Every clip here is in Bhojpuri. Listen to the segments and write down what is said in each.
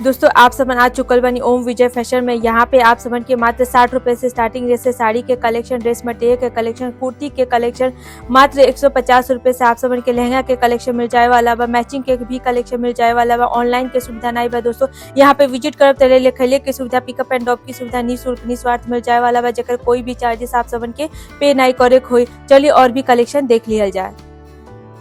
दोस्तों आप सबन आ चुकल बनी ओम विजय फैशन में। यहाँ पे आप सबन के मात्र 60 रुपए से स्टार्टिंग रेट से साड़ी के कलेक्शन, ड्रेस मटेरियल के कलेक्शन, कुर्ती के कलेक्शन मात्र 150 रुपए से आप सबन के लहंगा के कलेक्शन मिल जाए वाला बा। मैचिंग के भी कलेक्शन मिल जाए वाला बा। ऑनलाइन के सुविधा नहीं बा दोस्तों। यहाँ पे विजिट करब तले लिखले की सुविधा, पिकअप एंड ड्रॉप की सुविधा निःशुल्क निस्वार्थ मिल जाए वाला बा, जेकर कोई भी चार्जेस आप सबन के पे नहीं करे खोई। चलिए और भी कलेक्शन देख लिया जाए।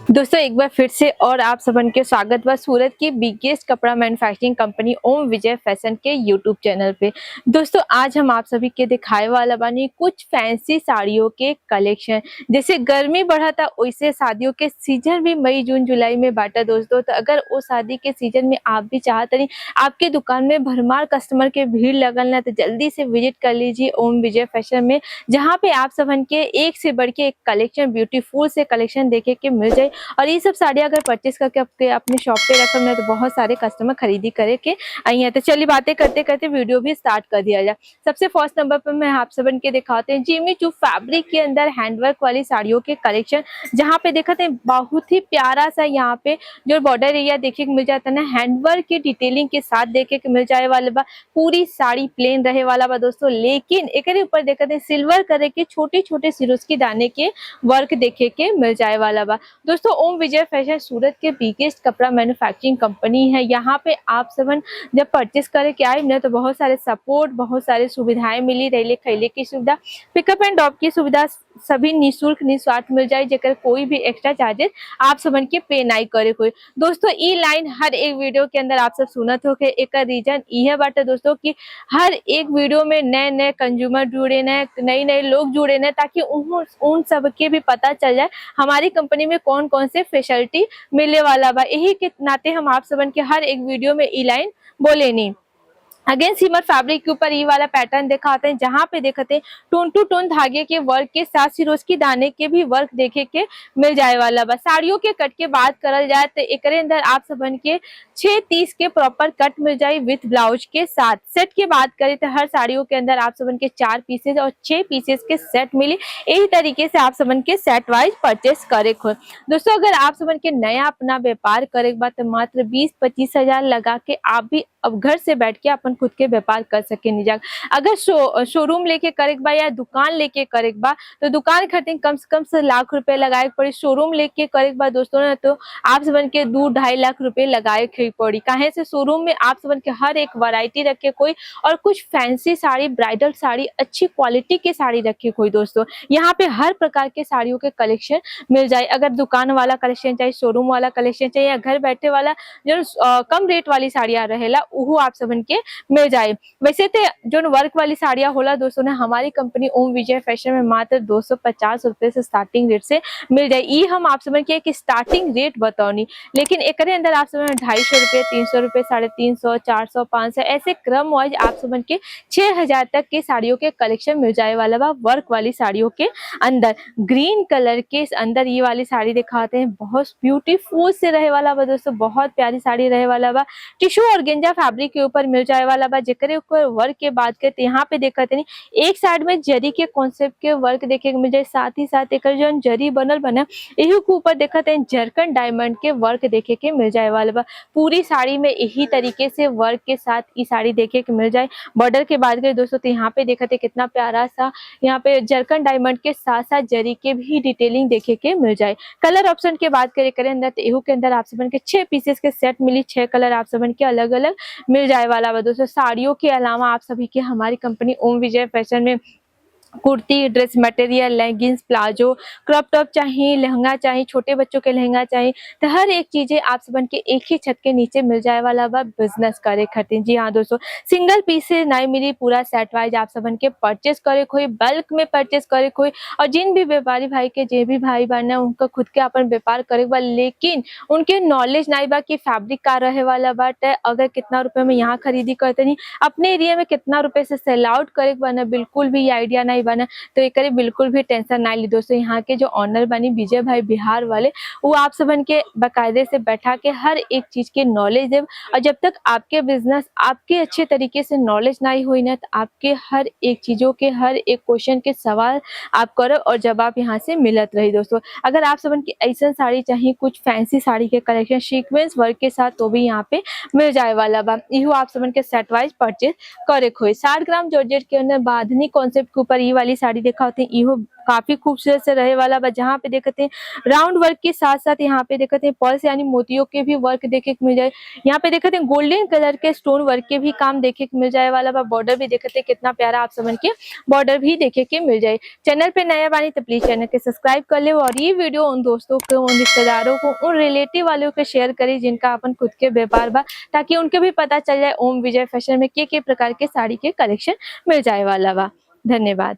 दोस्तों एक बार फिर से और आप सबन के स्वागत बा सूरत की बिगेस्ट कपड़ा मैन्युफैक्चरिंग कंपनी ओम विजय फैशन के यूट्यूब चैनल पे। दोस्तों आज हम आप सभी के दिखाए वाला बानी कुछ फैंसी साड़ियों के कलेक्शन। जैसे गर्मी बढ़ा था वैसे शादियों के सीजन भी मई जून जुलाई में बांटा दोस्तों। तो अगर वो शादी के सीजन में आप भी चाहते नहीं आपके दुकान में भरमार कस्टमर के भीड़ लगल ना, तो जल्दी से विजिट कर लीजिए ओम विजय फैशन में, जहाँ पे आप सबन के एक से बढ़ के एक कलेक्शन ब्यूटीफुल से कलेक्शन देखे के मिल जाए। और ये सब साड़ियाँ अगर परचेस करके अपने शॉप पे रखम ना, तो बहुत सारे कस्टमर खरीदी करे के आई हैं। तो चलिए बातें करते करते वीडियो भी स्टार्ट कर दिया जाए। सबसे फर्स्ट नंबर पर मैं आप सबन के दिखाते हैं जिमी चू फैब्रिक के अंदर हैंडवर्क वाली साड़ियों के कलेक्शन, जहाँ पे देखते हैं बहुत ही प्यारा सा यहाँ पे जो बॉर्डर एरिया देखे के मिल जाता है ना, हैंडवर्क की डिटेलिंग के साथ देखे के मिल जाए वाला बा। पूरी साड़ी प्लेन रहे वाला बा दोस्तों, लेकिन एक ऊपर देखते हैं सिल्वर करे के छोटे छोटे सिरोस्की दाने के वर्क देखे के मिल जाए वाला बा। दोस्तों ओम विजय फैशन सूरत के बिगेस्ट कपड़ा मैन्युफैक्चरिंग कंपनी है। यहाँ पे आप सबन जब परचेस करे के आए ना, तो बहुत सारे सपोर्ट, बहुत सारे सुविधाएं मिली, रेले खैले की सुविधा, पिकअप एंड ड्रॉप की सुविधा सभी निःशुल्क निस्वार्थ मिल जाए, जेकर कोई भी एक्स्ट्रा चार्जेस आप सबन के पे नहीं करे कोई। दोस्तों ई लाइन हर एक वीडियो के अंदर आप सब सुनत हो के, एक रीजन यह बात है दोस्तों कि हर एक वीडियो में नए नए कंज्यूमर जुड़े, नए नए लोग जुड़े न, ताकि उन सबके भी पता चल जाए हमारी कंपनी में कौन कौन से फैसिलिटी मिलने वाला बा। यही के नाते हम आप सबन के हर एक वीडियो में ई लाइन बोले नहीं। अगेन सीमर फैब्रिक के ऊपर ये वाला पैटर्न दिखाते हैं, जहाँ पे देखते हैं टोन टू टोन धागे के वर्क के साथ सिरोस्की दाने के भी वर्क देखे के मिल जाए वाला बस। साड़ियों के कट के बात करल जाए तो एक अंदर आप सबन के 6:30 के प्रॉपर कट मिल जाए विथ ब्लाउज के साथ। सेट की बात करें तो हर साड़ियों के अंदर आप सबन के 4 पीसेज और 6 पीसेज के सेट मिले। यही तरीके से आप सबन के सेट वाइज परचेस करे खो। दोस्तों अगर आप सबन के नया अपना व्यापार करे के बाद तो मात्र 20-25 हजार लगा के आप भी अब घर से बैठ के अपन खुद के व्यापार कर सके निजा। अगर शोरूम लेके करे बा या दुकान लेके करे बा, तो दुकान खरीदे कम से कम लाख रुपए लगाए पड़ी। शोरूम लेके करे बा दोस्तों ना, तो आप सबन के 2-2.5 लाख रुपए लगाए के पड़ी। काहे से शोरूम में आप सबन के हर एक वैरायटी रखे कोई, और कुछ फैंसी साड़ी, ब्राइडल साड़ी, अच्छी क्वालिटी के साड़ी रखे कोई। दोस्तों यहाँ पे हर प्रकार के साड़ियों के कलेक्शन मिल जाए। अगर दुकान वाला कलेक्शन चाहिए, शोरूम वाला कलेक्शन चाहिए, या घर बैठे वाला जो कम रेट वाली साड़ियाँ रहेला वो आप सबन के मिल जाए। वैसे तो जो वर्क वाली साड़ियाँ होला दोस्तों ने हमारी कंपनी ओम विजय फैशन में मात्र 250 रुपए से स्टार्टिंग रेट से मिल जाए। ये हम आप सबन के एक स्टार्टिंग रेट बताओनी, लेकिन एक अंदर आप सबन 250 रुपए, 300 रुपए, 350, 400, 500 ऐसे क्रम वाइज आप सबन के 6000 तक के साड़ियों के कलेक्शन मिल जाए वाला बा। वर्क वाली साड़ियों के अंदर ग्रीन कलर के अंदर ये वाली साड़ी दिखाते हैं, बहुत ब्यूटीफुल से रहे वाला बा दोस्तों, बहुत प्यारी साड़ी रहे वाला बा। टिश्यू और गेंजा फैब्रिक के ऊपर मिल जाए वाला बा। जेकरे ऊपर वर्क के बात करते यहाँ पे देखते नहीं एक साइड में जरी के कॉन्सेप्ट के वर्क देखे के मिल जाए, साथ ही साथ एक जो जरी बनल बना यही के ऊपर देखते हैं जरकन डायमंड के वर्क देखे के मिल जाए वाला बा। पूरी साड़ी में यही तरीके से वर्क के साथ ये साड़ी देखे के मिल जाए। बॉर्डर के बात करें दोस्तों तो यहाँ पे देखते कितना प्यारा सा यहाँ पे जरकन डायमंड के साथ साथ जरी के भी डिटेलिंग देखे के मिल जाए। कलर ऑप्शन के बात करें अंदर तो एहू के अंदर आप सबन के 6 पीसेस के सेट मिली, 6 कलर आप सबन के अलग अलग मिल जाए वाला बा। दोस्तों साड़ियों के अलावा आप सभी के हमारी कंपनी ओम विजय फैशन में kurti, dress material, leggings, palazzo, crop top चाहिए, लहंगा चाहिए, छोटे बच्चों के लहंगा चाहिए, तो हर एक चीजें आप सबन के एक ही छत के नीचे मिल जाए वाला बा। बिजनेस करे खातिर जी हाँ दोस्तों, सिंगल पीस से नहीं मिली, पूरा सेट वाइज आप सबन के परचेस करे कोई, बल्क में परचेस करे कोई। और जिन भी व्यापारी भाई के जे भी भाई बहन है उनका खुद के अपन व्यापार करे बा, लेकिन उनके नॉलेज नहीं बा कि फैब्रिक का रहे वाला बट अगर कितना रुपए में यहाँ खरीदी करते नहीं, अपने एरिया में कितना रुपए से सेल आउट करे बा ना, बिल्कुल भी आइडिया नहीं बना, तो एक बिल्कुल भी टेंशन ना ली दोस्तों। यहाँ के जो ऑनर बनी विजय भाई बिहार वाले, वो आप सबन के बाकायदे से बैठा के हर एक चीज के नॉलेज दे। और जब तक आपके बिजनेस आपके अच्छे तरीके से नॉलेज नहीं हुई ना, तो आपके हर एक चीजों के हर एक क्वेश्चन के सवाल आप करो और जवाब यहाँ से मिलत रही दोस्तों। अगर आप सबन की ऐसा साड़ी चाहिए, कुछ फैंसी साड़ी के कलेक्शन सीक्वेंस वर्क के साथ, तो भी यहाँ पे मिल जाए वाला बा। इहो आप सबन के सेट वाइज परचेज करे खोए। 60 ग्राम जॉर्जेट के अंदर बांधनी कॉन्सेप्ट के ऊपर ये वाली साड़ी देखा होती है, इहो काफी खूबसूरत से रहे वाला बा। जहाँ पे देखते हैं राउंड वर्क के साथ साथ यहाँ पे देखते हैं पर्ल्स यानी मोतियों के भी वर्क देखे के मिल जाए। यहाँ पे देखते हैं गोल्डन कलर के स्टोन वर्क के भी काम देखे के मिल जाए वाला बा। बॉर्डर भी देखते हैं कितना प्यारा आप समझ के बॉर्डर भी देखे के मिल जाए। चैनल पे नया बानी तो प्लीज चैनल के सब्सक्राइब कर ले और ये वीडियो उन दोस्तों को, उन रिश्तेदारों को, उन रिलेटिव वालों को शेयर करें जिनका अपन खुद के व्यापार बा, ताकि उनके भी पता चल जाए ओम विजय फैशन में के प्रकार के साड़ी के कलेक्शन मिल जाए वाला बा। धन्यवाद।